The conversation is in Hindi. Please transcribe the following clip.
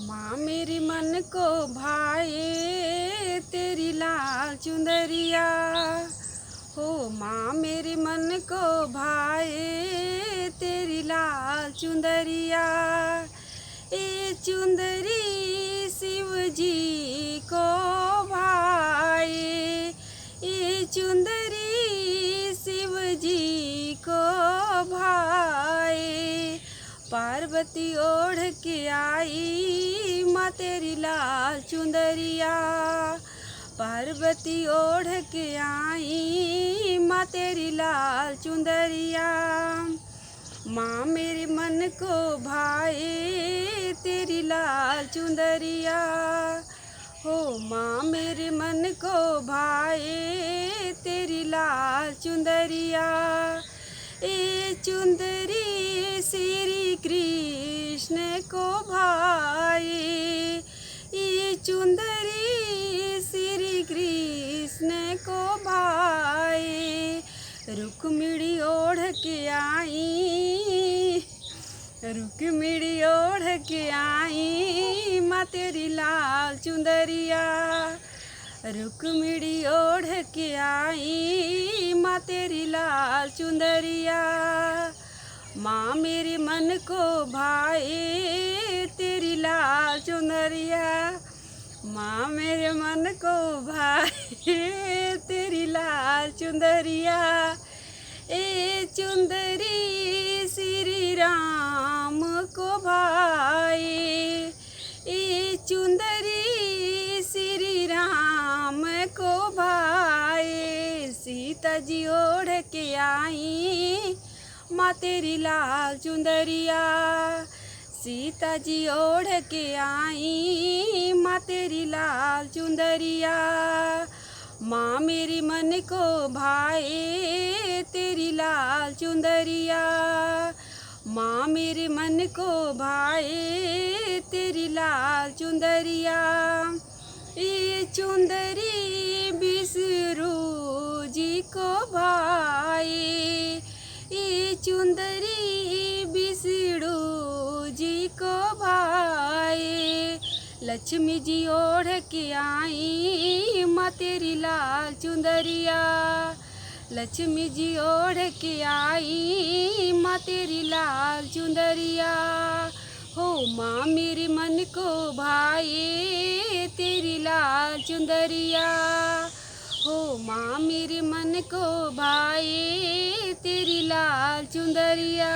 माँ मेरी मन को भाए तेरी लाल चुंदरिया। हो माँ मेरी मन को भाए तेरी लाल चुंदरिया। ये चुंदरी शिव जी को भाए। ये चुंदरी शिव जी को भाए। पार्वती ओढ़ के आई माँ तेरी लाल चुंदरिया। पार्वती ओढ़ के आई माँ तेरी लाल चुंदरिया। माँ मेरे मन को भाए तेरी लाल चुंदरिया। हो माँ मेरे मन को भाए तेरी लाल चुंदरिया। ए चुंदरी श्री कृष्ण को भाए। ये चुंदरी श्री कृष्ण को भाए। रुक्मिणी ओढ़ के आई। रुक्मिणी ओढ़ के आई माँ तेरी लाल चुंदरिया। रुक्मिणी ओढ़ के आई माँ तेरी लाल चुंदरिया। माँ मेरे मन को भाए तेरी लाल चुंदरिया। माँ मेरे मन को भाए तेरी लाल चुंदरिया। ए चुंदरी श्री राम को भाए। ए चुंदरी श्री राम को भाए। सीता जी ओढ़ के आई माँ तेरी लाल चुंदरिया। सीता जी ओढ़ के आई माँ तेरी लाल चुंदरिया। माँ मेरी मन को भाए तेरी लाल चुंदरिया। माँ मेरे मन को भाए तेरी लाल चुंदरिया। ये चुंदरी विष्णु जी को भाए। ये चुंदरी विष्णु जी को भाए। लक्ष्मी जी ओढ़ के आई माँ तेरी लाल चुंदरिया। लक्ष्मी जी ओढ़ के आई माँ तेरी लाल चुंदरिया। हो माँ मेरे मन को भाए तेरी लाल चुंदरिया। हो माँ मेरे मन को भाए तेरी लाल चुंदरिया।